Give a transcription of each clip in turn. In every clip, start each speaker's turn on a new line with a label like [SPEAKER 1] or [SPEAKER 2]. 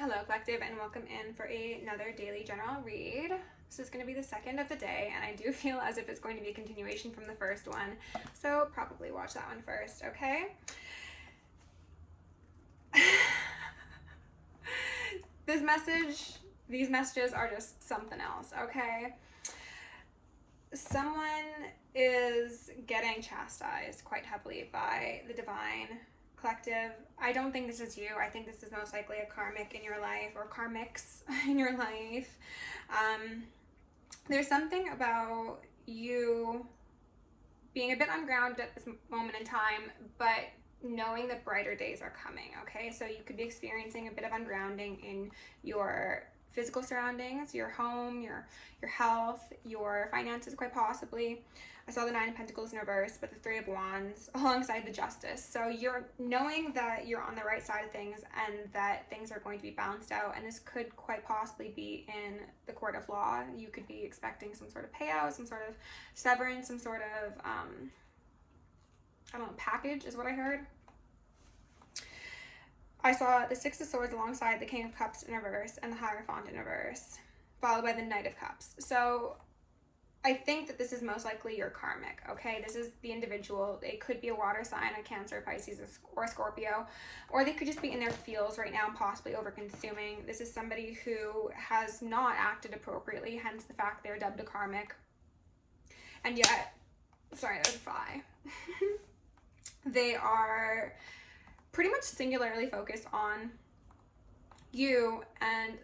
[SPEAKER 1] Hello, Collective, and welcome in for another daily general read. This is going to be the second of the day, and I do feel as if it's going to be a continuation from the first one, so probably watch that one first, okay? These messages are just something else, okay? Someone is getting chastised quite heavily by the divine. Collective, I don't think this is you. I think this is most likely a karmic in your life, or karmics in your life. There's something about you being a bit ungrounded at this moment in time, but knowing that brighter days are coming, okay? So you could be experiencing a bit of ungrounding in your physical surroundings, your home, your health, your finances, quite possibly. I saw the Nine of Pentacles in reverse, but the Three of Wands alongside the Justice. So you're knowing that you're on the right side of things and that things are going to be balanced out, and this could quite possibly be in the court of law. You could be expecting some sort of payout, some sort of severance, some sort of, I don't know, package is what I heard. I saw the Six of Swords alongside the King of Cups in reverse and the Hierophant in reverse, followed by the Knight of Cups. So I think that this is most likely your karmic, okay? This is the individual. They could be a water sign, a Cancer, Pisces, or Scorpio, or they could just be in their feels right now, possibly over-consuming. This is somebody who has not acted appropriately, hence the fact they're dubbed a karmic. And yet, sorry, that was a fly. They are pretty much singularly focused on you and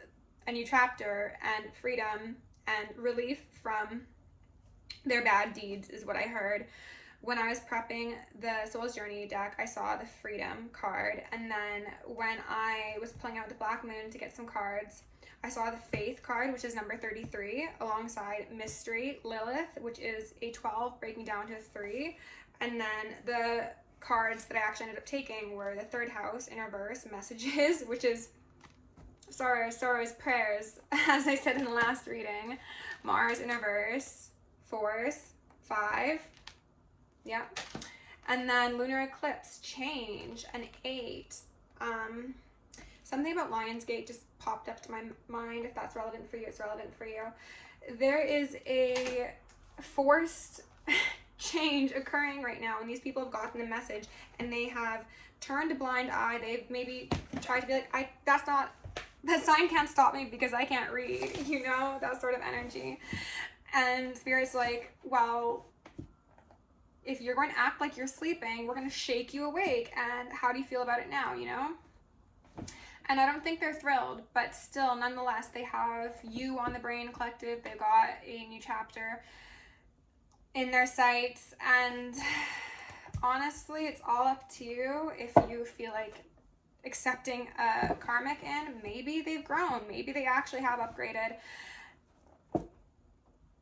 [SPEAKER 1] a new chapter and freedom and relief from their bad deeds is what I heard. When I was prepping the Soul's Journey deck, I saw the Freedom card, and then when I was pulling out the Black Moon to get some cards, I saw the Faith card, which is number 33, alongside Mystery, Lilith, which is a 12 breaking down to a 3, and then the cards that I actually ended up taking were the Third House in reverse, Messages, which is sorrows, prayers, as I said in the last reading, Mars in reverse, Force, 5, yeah, and then Lunar Eclipse, Change, an 8. Something about Lionsgate just popped up to my mind. If that's relevant for you, it's relevant for you. There is a forced change occurring right now, and these people have gotten the message and they have turned a blind eye. They've maybe tried to be like, that sign can't stop me because I can't read, you know, that sort of energy. And Spirit's like, well, if you're going to act like you're sleeping, we're going to shake you awake, and how do you feel about it now, you know? And I don't think they're thrilled, but still, nonetheless, they have you on the brain, Collective. They've got a new chapter in their sights, and honestly, it's all up to you if you feel like accepting a karmic in. Maybe they've grown, maybe they actually have upgraded,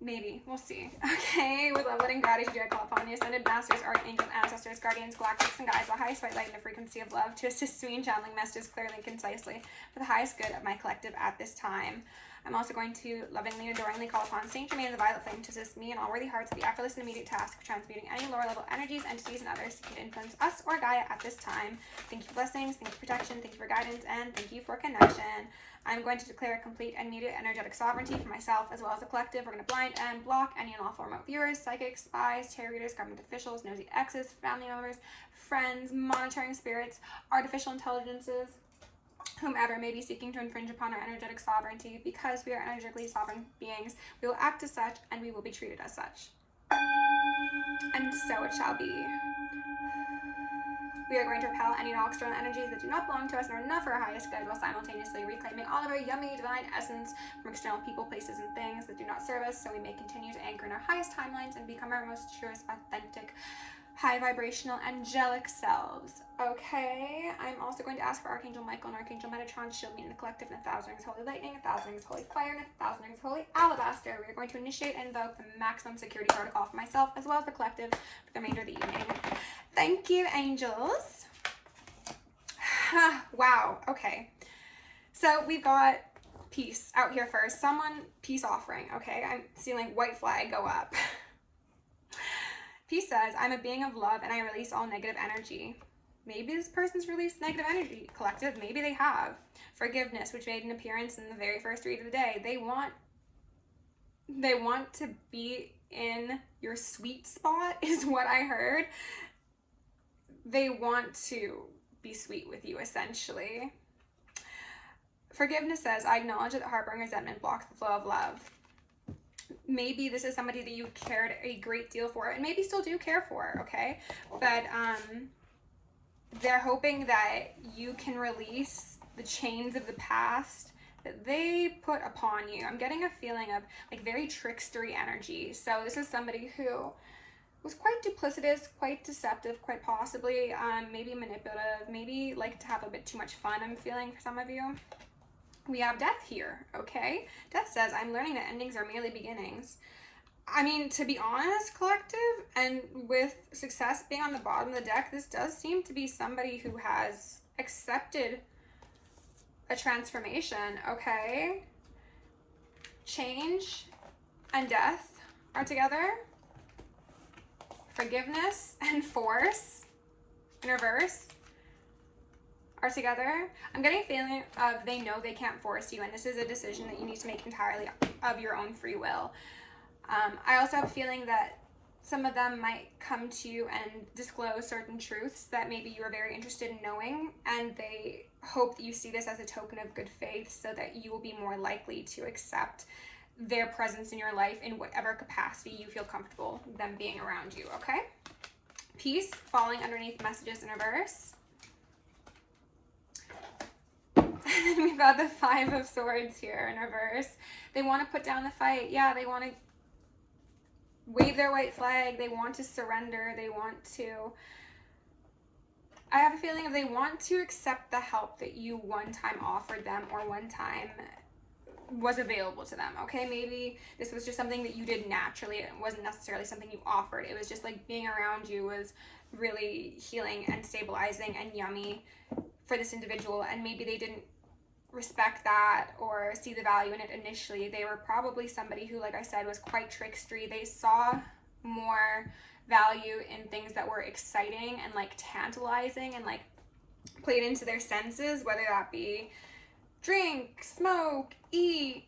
[SPEAKER 1] maybe, we'll see. Okay, with love, letting gratitude, I call upon the ascended masters, archangels, ancestors, guardians, galactics, and guides, the highest white light and the frequency of love, to assist me in channeling messages clearly and concisely for the highest good of my collective at this time. I'm also going to lovingly and adoringly call upon Saint Germain the Violet Flame to assist me and all worthy hearts with the effortless and immediate task of transmuting any lower level energies, entities, and others seeking to influence us or Gaia at this time. Thank you for blessings, thank you for protection, thank you for guidance, and thank you for connection. I'm going to declare complete and immediate energetic sovereignty for myself as well as the collective. We're going to blind and block any and all former viewers, psychics, spies, tarot readers, government officials, nosy exes, family members, friends, monitoring spirits, artificial intelligences, whomever may be seeking to infringe upon our energetic sovereignty. Because we are energetically sovereign beings, we will act as such and we will be treated as such. And so it shall be. We are going to repel any and all external energies that do not belong to us and are not for our highest good, while simultaneously reclaiming all of our yummy divine essence from external people, places, and things that do not serve us, so we may continue to anchor in our highest timelines and become our most truest, authentic, high vibrational, angelic selves. Okay, I'm also going to ask for Archangel Michael and Archangel Metatron to shield me in the collective, and 1,000 rings holy lightning, 1,000 rings holy fire, and 1,000 rings holy alabaster. We are going to initiate and invoke the maximum security protocol for myself as well as the collective for the remainder of the evening. Thank you, angels. Wow, okay. So we've got peace out here first. Someone, peace offering, okay? I'm seeing like white flag go up. Peace says, I'm a being of love and I release all negative energy. Maybe this person's released negative energy, collective. Maybe they have. Forgiveness, which made an appearance in the very first read of the day. They want to be in your sweet spot, is what I heard. They want to be sweet with you, essentially. Forgiveness says, I acknowledge that harboring resentment blocks the flow of love. Maybe this is somebody that you cared a great deal for, and maybe still do care for, okay? But they're hoping that you can release the chains of the past that they put upon you. I'm getting a feeling of like very trickstery energy. So this is somebody who was quite duplicitous, quite deceptive, quite possibly maybe manipulative, maybe like to have a bit too much fun, I'm feeling, for some of you. We have death here, okay? Death says, I'm learning that endings are merely beginnings. I mean, to be honest, collective, and with success being on the bottom of the deck, this does seem to be somebody who has accepted a transformation, okay? Change and death are together. Forgiveness and force in reverse are together. I'm getting a feeling of they know they can't force you, and this is a decision that you need to make entirely of your own free will. I also have a feeling that some of them might come to you and disclose certain truths that maybe you are very interested in knowing, and they hope that you see this as a token of good faith so that you will be more likely to accept their presence in your life in whatever capacity you feel comfortable them being around you, okay? Peace, falling underneath messages in reverse. And then we've got the Five of Swords here in reverse. They want to put down the fight. Yeah, they want to wave their white flag. They want to surrender. They want to... I have a feeling they want to accept the help that you one time offered them or one time was available to them, okay? Maybe this was just something that you did naturally. It wasn't necessarily something you offered. It was just like being around you was really healing and stabilizing and yummy for this individual, and maybe they didn't respect that or see the value in it initially. They were probably somebody who, like I said, was quite trickstery. They saw more value in things that were exciting and like tantalizing and like played into their senses, whether that be drink, smoke, eat,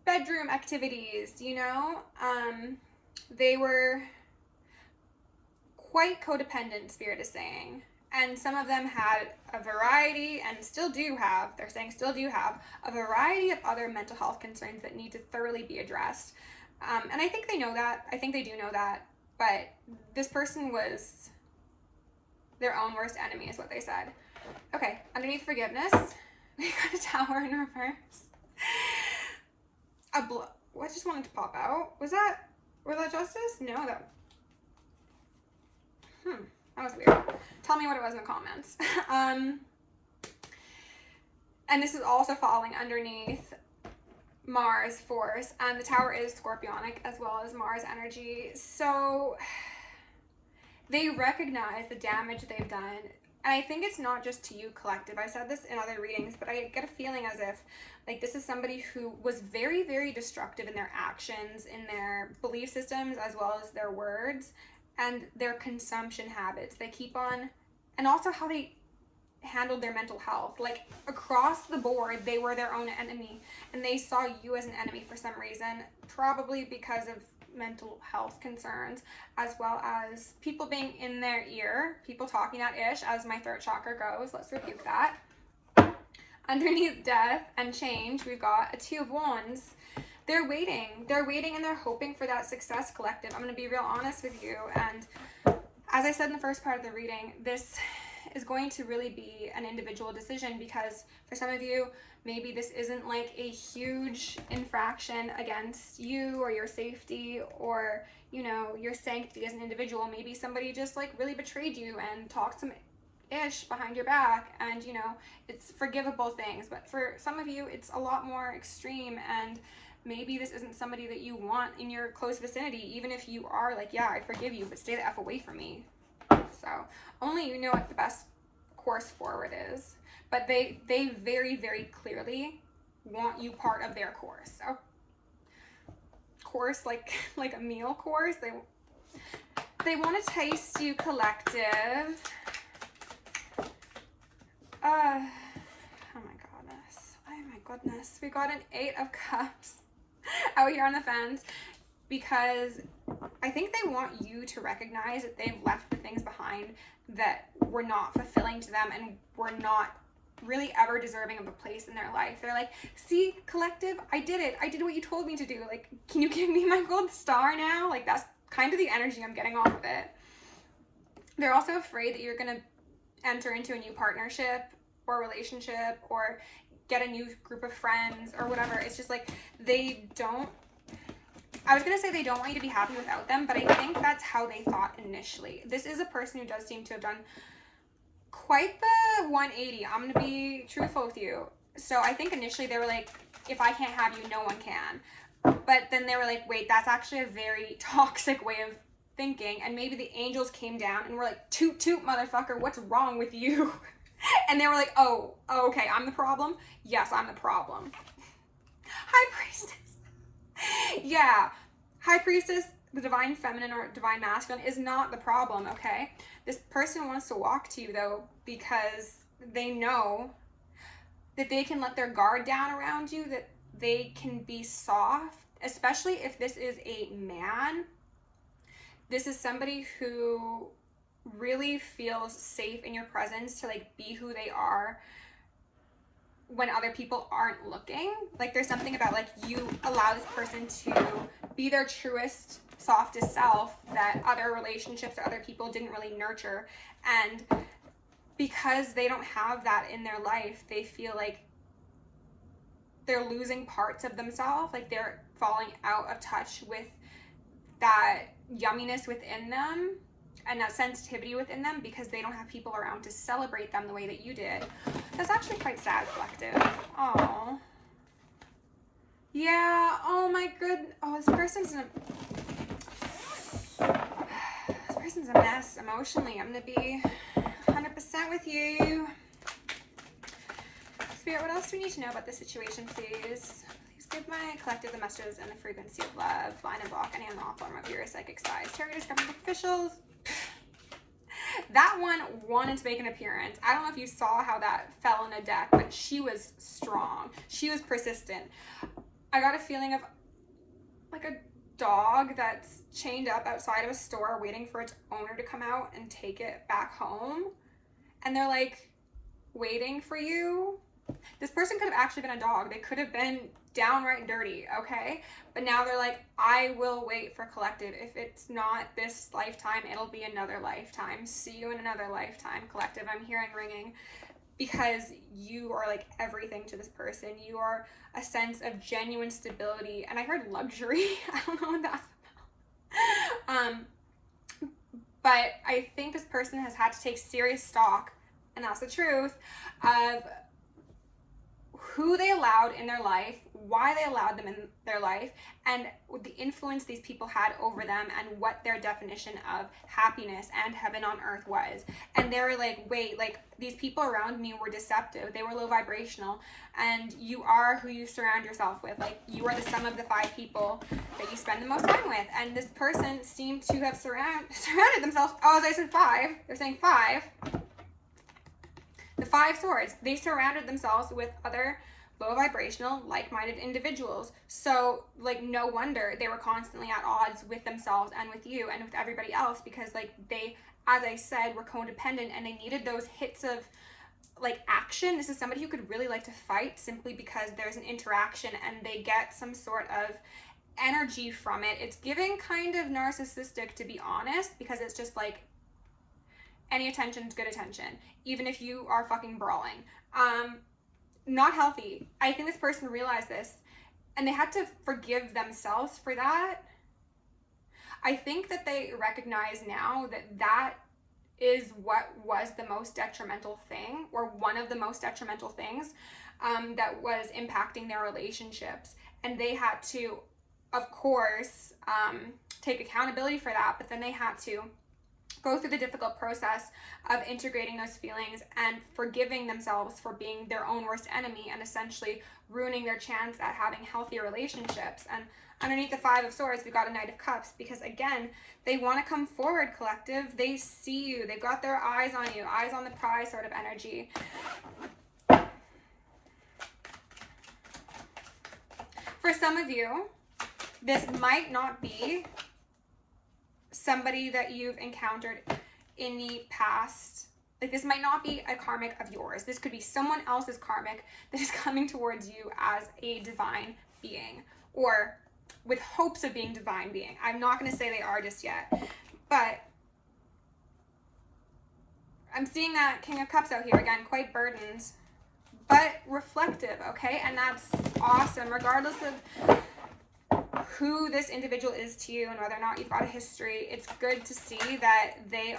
[SPEAKER 1] bedroom activities, you know? They were quite codependent, Spirit is saying. And some of them had a variety, and still do have, they're saying still do have, a variety of other mental health concerns that need to thoroughly be addressed. And I think they know that. I think they do know that. But this person was their own worst enemy, is what they said. Okay, underneath forgiveness, we got a Tower in reverse. What just wanted to pop out? Was that justice? No, that was weird. Tell me what it was in the comments. And this is also falling underneath Mars force, and the Tower is scorpionic as well as Mars energy. So they recognize the damage they've done. And I think it's not just to you, collective. I said this in other readings, but I get a feeling as if like this is somebody who was very, very destructive in their actions, in their belief systems, as well as their words and their consumption habits. They keep on, and also how they handled their mental health. Like across the board, they were their own enemy, and they saw you as an enemy for some reason, probably because of mental health concerns, as well as people being in their ear, people talking that ish, as my throat chakra goes. Let's rebuke that. Underneath death and change, we've got a Two of Wands. They're waiting and they're hoping for that success, collective. I'm going to be real honest with you, and as I said in the first part of the reading, this is going to really be an individual decision, because for some of you, maybe this isn't like a huge infraction against you or your safety or, you know, your sanctity as an individual. Maybe somebody just like really betrayed you and talked some ish behind your back, and you know, it's forgivable things. But for some of you, it's a lot more extreme, and maybe this isn't somebody that you want in your close vicinity, even if you are like, yeah, I forgive you, but stay the F away from me. So only you know what the best course forward is. But they very, very clearly want you part of their course. So course like a meal course. They want to taste you, collective. Oh my goodness. We got an 8 of Cups out here on the fence because I think they want you to recognize that they've left the things behind that were not fulfilling to them and were not really ever deserving of a place in their life. They're like, see, collective, I did it. I did what you told me to do. Like, can you give me my gold star now? Like, that's kind of the energy I'm getting off of it. They're also afraid that you're going to enter into a new partnership or relationship or get a new group of friends or whatever. It's just like they don't, I was going to say they don't want you to be happy without them, but I think that's how they thought initially. This is a person who does seem to have done quite the 180. I'm going to be truthful with you. So I think initially they were like, if I can't have you, no one can. But then they were like, wait, that's actually a very toxic way of thinking. And maybe the angels came down and were like, toot toot, motherfucker, what's wrong with you? And they were like, oh, okay, I'm the problem? Yes, I'm the problem. High Priestess. Yeah, High Priestess, the divine feminine or divine masculine, is not the problem, okay? This person wants to walk to you, though, because they know that they can let their guard down around you, that they can be soft, especially if this is a man. This is somebody who really feels safe in your presence to like be who they are when other people aren't looking. Like there's something about like you allow this person to be their truest, softest self that other relationships or other people didn't really nurture. And because they don't have that in their life, they feel like they're losing parts of themselves, like they're falling out of touch with that yumminess within them and that sensitivity within them because they don't have people around to celebrate them the way that you did. That's actually quite sad, collective. Oh. Yeah, oh my good. Oh, this person's a mess emotionally. I'm gonna be 100% with you. Spirit, what else do we need to know about this situation, please? Please give my collective the messages and the frequency of love, blind and block any unlawful or pure psychic size. Target discovery officials. That one wanted to make an appearance. I don't know if you saw how that fell in a deck, but she was strong. She was persistent. I got a feeling of like a dog that's chained up outside of a store waiting for its owner to come out and take it back home. And they're like waiting for you. This person could have actually been a dog. They could have been downright dirty, okay? But now they're like, I will wait for collective. If it's not this lifetime, it'll be another lifetime. See you in another lifetime, collective. I'm hearing ringing because you are like everything to this person. You are a sense of genuine stability. And I heard luxury. I don't know what that's about. But I think this person has had to take serious stock, and that's the truth, of who they allowed in their life, why they allowed them in their life, and the influence these people had over them and what their definition of happiness and heaven on earth was. And they were like, wait, like these people around me were deceptive. They were low vibrational, and you are who you surround yourself with. Like you are the sum of the 5 people that you spend the most time with. And this person seemed to have surrounded themselves. Oh, as I said 5, they're saying 5. The 5 swords, they surrounded themselves with other low vibrational, like-minded individuals. So like no wonder they were constantly at odds with themselves and with you and with everybody else, because like they, as I said, were codependent and they needed those hits of like action. This is somebody who could really like to fight simply because there's an interaction and they get some sort of energy from it. It's giving kind of narcissistic, to be honest, because it's just like any attention is good attention, even if you are fucking brawling. Not healthy. I think this person realized this and they had to forgive themselves for that. I think that they recognize now that that is what was the most detrimental thing, or one of the most detrimental things that was impacting their relationships. And they had to, of course, take accountability for that, but then they had to go through the difficult process of integrating those feelings and forgiving themselves for being their own worst enemy and essentially ruining their chance at having healthier relationships. And underneath the Five of Swords, we've got a Knight of Cups, because again, they want to come forward, collective. They see you. They've got their eyes on you, eyes on the prize sort of energy. For some of you, this might not be somebody that you've encountered in the past. Like, this might not be a karmic of yours. This could be someone else's karmic that is coming towards you as a divine being, or with hopes of being divine being. I'm not going to say they are just yet, but I'm seeing that King of Cups out here again, quite burdened, but reflective, okay? And that's awesome, regardless of who this individual is to you and whether or not you've got a history. It's good to see that they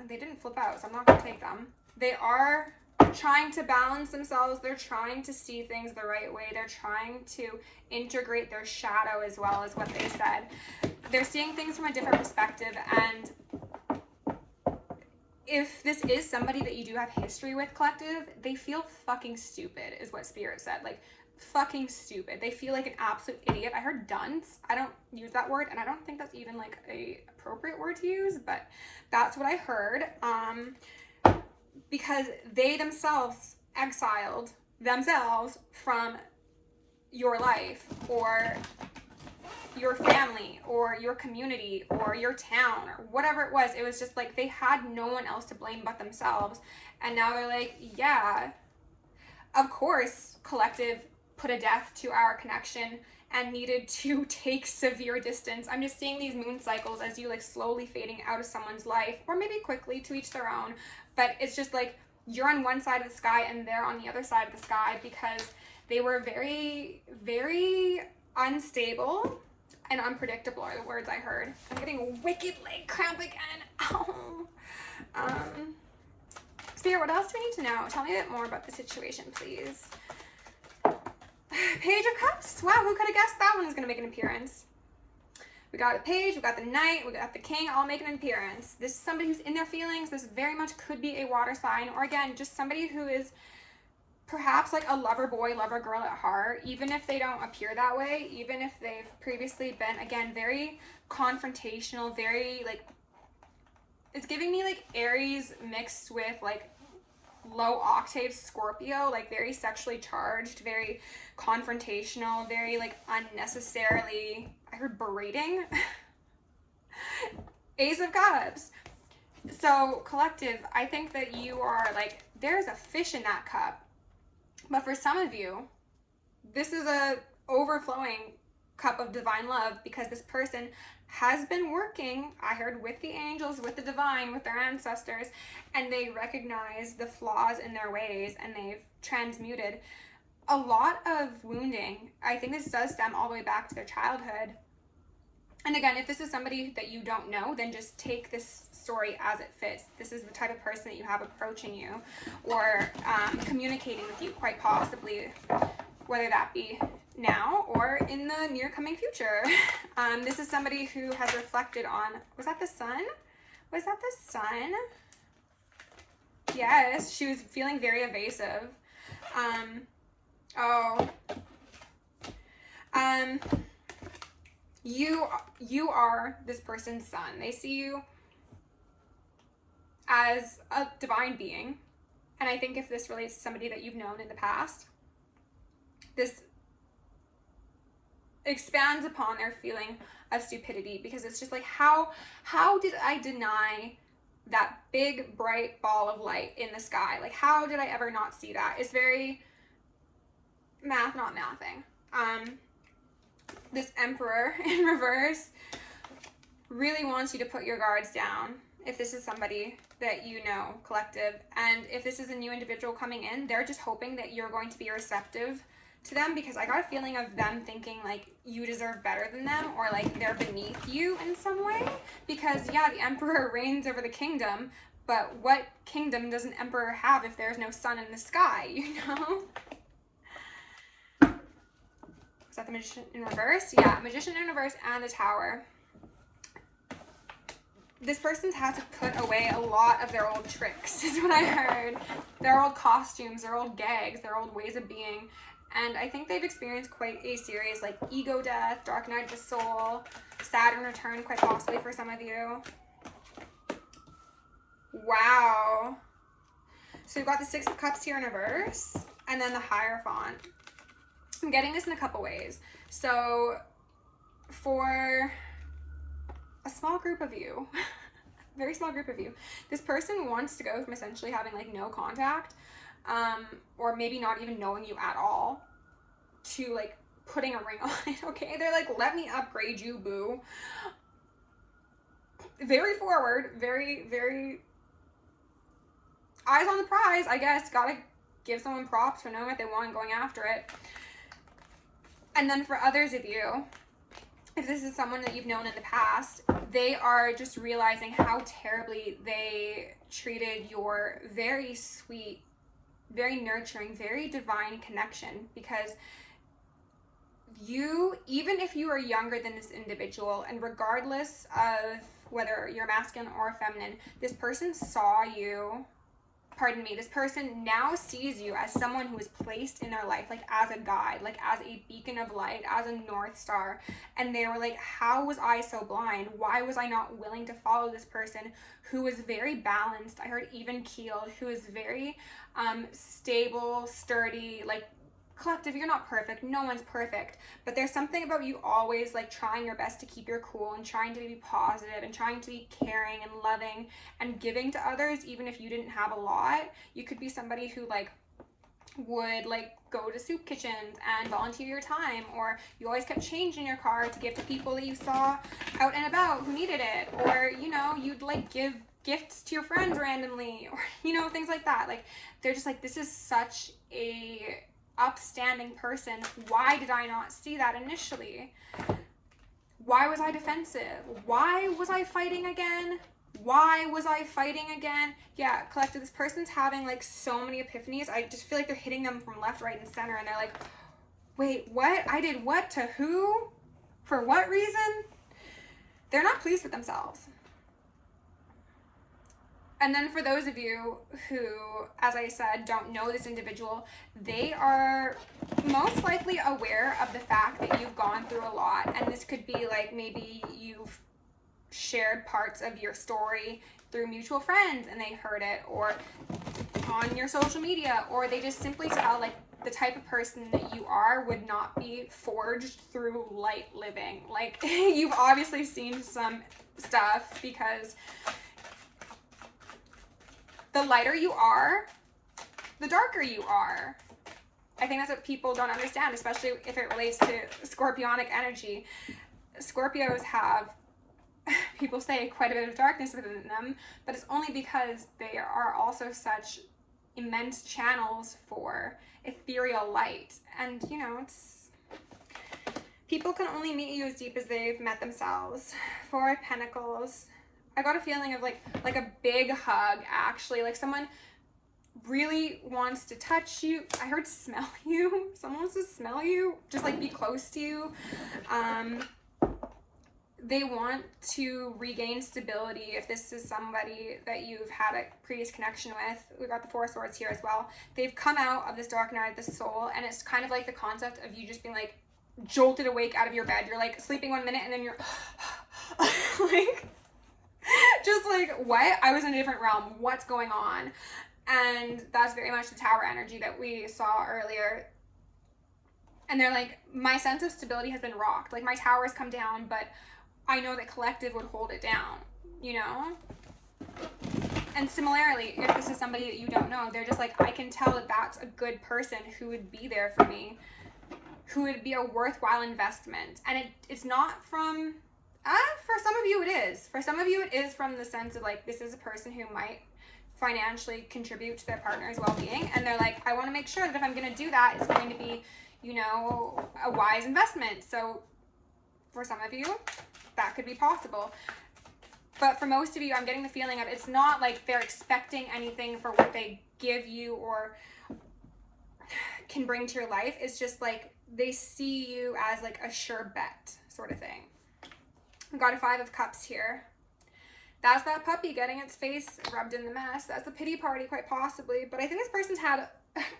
[SPEAKER 1] didn't flip out, so I'm not going to take them. They are trying to balance themselves. They're trying to see things the right way. They're trying to integrate their shadow as well, as what they said. They're seeing things from a different perspective, and if this is somebody that you do have history with, collective, they feel fucking stupid, is what Spirit said. Like, fucking stupid. They feel like an absolute idiot. I heard dunce. I don't use that word, and I don't think that's even like a appropriate word to use, but that's what I heard. Because they themselves exiled themselves from your life or your family or your community or your town or whatever it was. It was just like they had no one else to blame but themselves. And now they're like, yeah, of course, collective put a death to our connection and needed to take severe distance. I'm just seeing these moon cycles as you like slowly fading out of someone's life, or maybe quickly, to each their own. But it's just like you're on one side of the sky and they're on the other side of the sky, because they were very, very unstable and unpredictable are the words I heard. I'm getting a wicked leg cramp again. Ow. Spirit, what else do we need to know? Tell me a bit more about the situation, please. Page of Cups. Wow, who could have guessed that one was going to make an appearance? We got the Page, we got the Knight, we got the King, all making an appearance. This is somebody who's in their feelings. This very much could be a water sign, or again, just somebody who is perhaps like a lover boy, lover girl at heart, even if they don't appear that way, even if they've previously been, again, very confrontational, very like, it's giving me like Aries mixed with like low octave Scorpio, like very sexually charged, very confrontational, very like unnecessarily, I heard berating. Ace of Cups. So collective, I think that you are like, there's a fish in that cup. But for some of you, this is a overflowing cup of divine love, because this person has been working, I heard, with the angels, with the divine, with their ancestors, and they recognize the flaws in their ways, and they've transmuted a lot of wounding. I think this does stem all the way back to their childhood. And again, if this is somebody that you don't know, then just take this story as it fits. This is the type of person that you have approaching you or communicating with you, quite possibly, whether that be now or in the near coming future. This is somebody who has reflected on, was that the sun? Was that the sun? Yes, she was feeling very evasive. You are this person's son. They see you as a divine being. And I think if this relates to somebody that you've known in the past, this expands upon their feeling of stupidity, because it's just like, how did I deny that big bright ball of light in the sky? Like, how did I ever not see that? It's very math not mathing. This Emperor in reverse really wants you to put your guards down if this is somebody that you know, collective. And if this is a new individual coming in, they're just hoping that you're going to be receptive to them, because I got a feeling of them thinking like you deserve better than them, or like they're beneath you in some way. Because yeah, the Emperor reigns over the kingdom, but what kingdom does an emperor have if there's no sun in the sky, you know? Is that the Magician in reverse? Yeah, Magician in reverse and the Tower. this person's had to put away a lot of their old tricks, is what I heard. Their old costumes, their old gags, their old ways of being. And I think they've experienced quite a serious like ego death, dark night of the soul, Saturn return quite possibly for some of you. Wow. So we've got the Six of Cups here in reverse, and then the Hierophant. I'm getting this in a couple ways. So for a small group of you, very small group of you, this person wants to go from essentially having like no contact, or maybe not even knowing you at all, to like putting a ring on it, okay? They're like, let me upgrade you, boo. Very forward, very, very eyes on the prize, I guess. Gotta give someone props for knowing what they want and going after it. And then for others of you, if this is someone that you've known in the past, they are just realizing how terribly they treated your very sweet, very nurturing, very divine connection, because you, even if you are younger than this individual, and regardless of whether you're masculine or feminine, this person saw you, pardon me, this person now sees you as someone who is placed in their life, like as a guide, like as a beacon of light, as a North Star. And they were like, how was I so blind? Why was I not willing to follow this person who was very balanced? I heard even keeled, who is very stable, sturdy, like collective. You're not perfect, no one's perfect, but there's something about you always like trying your best to keep your cool and trying to be positive and trying to be caring and loving and giving to others, even if you didn't have a lot. You could be somebody who like would like go to soup kitchens and volunteer your time, or you always kept change in your car to give to people that you saw out and about who needed it, or you know, you'd like give gifts to your friends randomly, or you know, things like that. Like they're just like, this is such a upstanding person. Why did I not see that initially? Why was I defensive? Why was I fighting again? Why was I fighting again? Yeah, collective, this person's having like so many epiphanies. I just feel like they're hitting them from left, right, and center, and they're like, wait, what? I did what to who? For what reason? They're not pleased with themselves. And then for those of you who, as I said, don't know this individual, they are most likely aware of the fact that you've gone through a lot. And this could be like, maybe you've shared parts of your story through mutual friends and they heard it, or on your social media, or they just simply tell like the type of person that you are would not be forged through light living. Like you've obviously seen some stuff, because the lighter you are, the darker you are. I think that's what people don't understand, especially if it relates to scorpionic energy. Scorpios have, people say, quite a bit of darkness within them, but it's only because they are also such immense channels for ethereal light. And, you know, it's, people can only meet you as deep as they've met themselves. Four of Pentacles. I got a feeling of like a big hug, actually, like someone really wants to touch you. I heard smell you. Someone wants to smell you, just like be close to you. They want to regain stability. If this is somebody that you've had a previous connection with, we've got the Four of Swords here as well. They've come out of this dark night of the soul, and it's kind of like the concept of you just being like jolted awake out of your bed. You're like sleeping one minute and then you're like, just like, what? I was in a different realm. What's going on? And that's very much the Tower energy that we saw earlier. And they're like, my sense of stability has been rocked. Like my tower has come down, but I know that collective would hold it down, you know? And similarly, if this is somebody that you don't know, they're just like, I can tell that that's a good person who would be there for me, who would be a worthwhile investment. And it's not from... for some of you it is. For some of you it is from the sense of like, this is a person who might financially contribute to their partner's well-being, and they're like, I want to make sure that if I'm going to do that, it's going to be, you know, a wise investment. So for some of you, that could be possible. But for most of you, I'm getting the feeling of it's not like they're expecting anything for what they give you or can bring to your life. It's just like they see you as like a sure bet sort of thing. We've got a Five of Cups here. That's that puppy getting its face rubbed in the mess. That's a pity party, quite possibly. But I think this person's had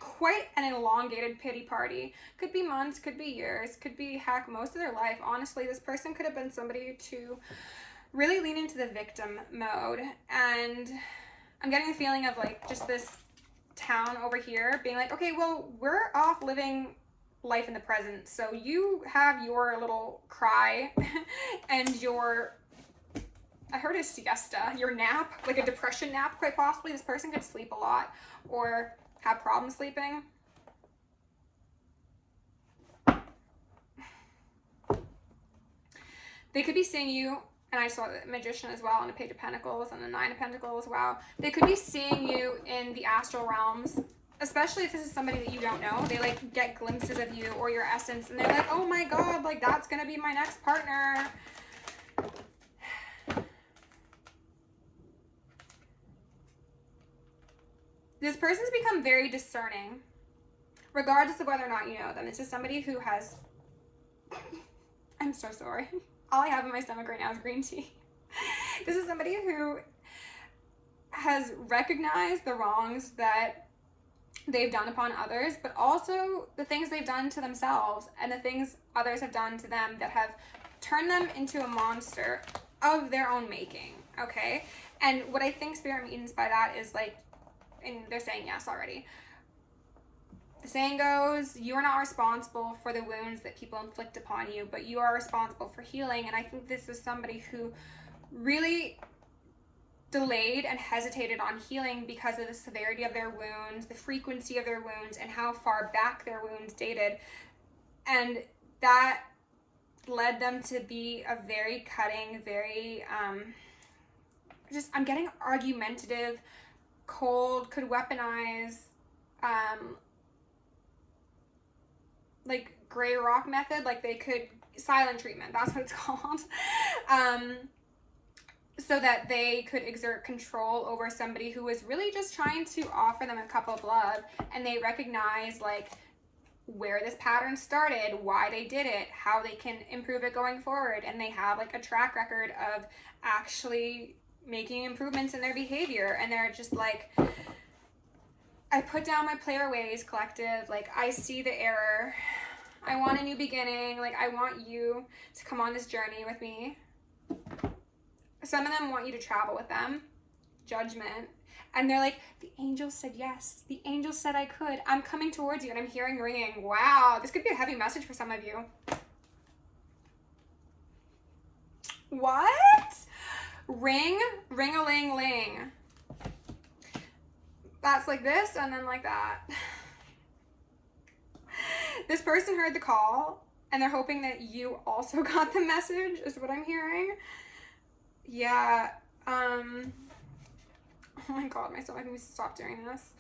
[SPEAKER 1] quite an elongated pity party. Could be months, could be years, could be, heck, most of their life. Honestly, this person could have been somebody to really lean into the victim mode. And I'm getting a feeling of like just this town over here being like, okay, well, we're off living life in the present. So you have your little cry and your, I heard a siesta, your nap, like a depression nap, quite possibly. This person could sleep a lot or have problems sleeping. They could be seeing you, and I saw the Magician as well, and the Page of Pentacles, and the Nine of Pentacles. Wow. They could be seeing you in the astral realms, especially if this is somebody that you don't know. They like get glimpses of you or your essence, and they're like, oh my god, like that's gonna be my next partner. This person's become very discerning, regardless of whether or not you know them. This is somebody who has, I'm so sorry. All I have in my stomach right now is green tea. This is somebody who has recognized the wrongs that they've done upon others, but also the things they've done to themselves and the things others have done to them that have turned them into a monster of their own making, okay? And what I think Spirit means by that is like, and they're saying yes already. The saying goes, you are not responsible for the wounds that people inflict upon you, but you are responsible for healing. And I think this is somebody who really delayed and hesitated on healing because of the severity of their wounds, the frequency of their wounds, and how far back their wounds dated. And that led them to be a very cutting, very, I'm getting argumentative, cold, could weaponize, like gray rock method, like they could, silent treatment, that's what it's called, so that they could exert control over somebody who was really just trying to offer them a cup of love, and they recognize like where this pattern started, why they did it, how they can improve it going forward, and they have like a track record of actually making improvements in their behavior. And they're just like, I put down my player ways, collective, like I see the error, I want a new beginning, like I want you to come on this journey with me. Some of them want you to travel with them, judgment, and they're like, the angel said yes, the angel said I could, I'm coming towards you, and I'm hearing ringing. Wow, this could be a heavy message for some of you. What? Ring, ring-a-ling-ling. That's like this, and then like that. This person heard the call, and they're hoping that you also got the message, is what I'm hearing. Yeah, oh my god, my stomach needs to stop doing this.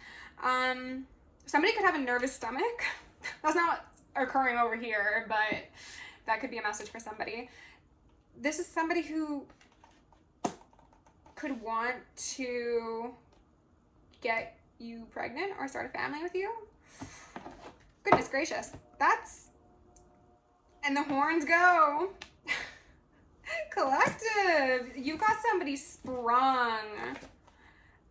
[SPEAKER 1] Somebody could have a nervous stomach. That's not occurring over here, but that could be a message for somebody. This is somebody who could want to get you pregnant or start a family with you. Goodness gracious, that's, and the horns go. Collective, you got somebody sprung,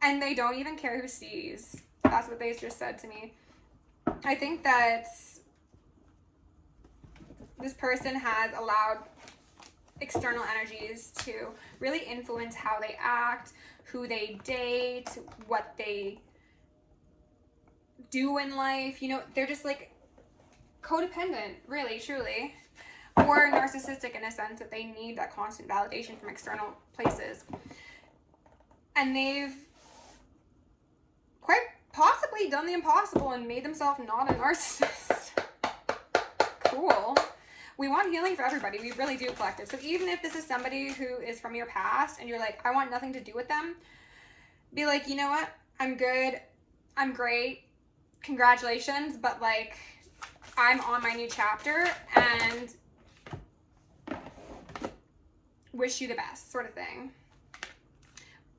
[SPEAKER 1] and they don't even care who sees. That's what they just said to me. I think that this person has allowed external energies to really influence how they act, who they date, what they do in life. You know, they're just like codependent, really, truly. Or narcissistic in a sense that they need that constant validation from external places. And they've quite possibly done the impossible and made themselves not a narcissist. Cool. We want healing for everybody. We really do, collective. So even if this is somebody who is from your past and you're like, I want nothing to do with them, be like, you know what? I'm good. I'm great. Congratulations. But like, I'm on my new chapter and wish you the best, sort of thing.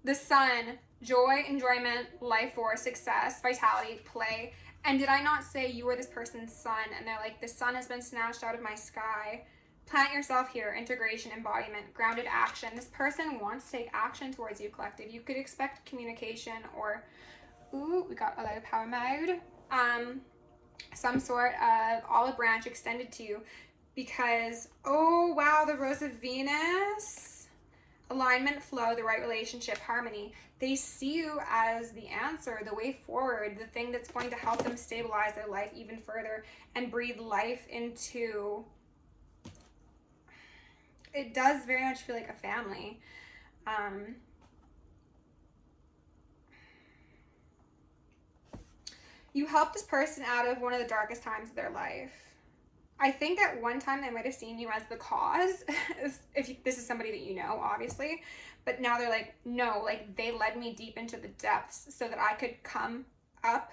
[SPEAKER 1] The sun, joy, enjoyment, life force, success, vitality, play. And did I not say you were this person's sun? And they're like, the sun has been snatched out of my sky. Plant yourself here, integration, embodiment, grounded action. This person wants to take action towards you, collective. You could expect communication or, ooh, we got a low power mode. Some sort of olive branch extended to you because, oh wow, the Rose of Venus. Alignment, flow, the right relationship, harmony. They see you as the answer, the way forward, the thing that's going to help them stabilize their life even further and breathe life into... It does very much feel like a family. You help this person out of one of the darkest times of their life. I think at one time they might have seen you as the cause, if this is somebody that you know, obviously. But now they're like, no, like they led me deep into the depths so that I could come up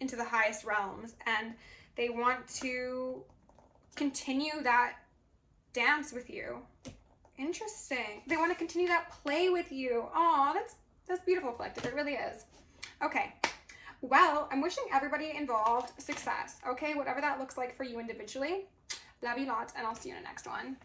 [SPEAKER 1] into the highest realms. And they want to continue that dance with you. Interesting. They want to continue that play with you. Aw, that's beautiful, collective. It really is. Okay. Well, I'm wishing everybody involved success. Okay, whatever that looks like for you individually. Love you lots, and I'll see you in the next one.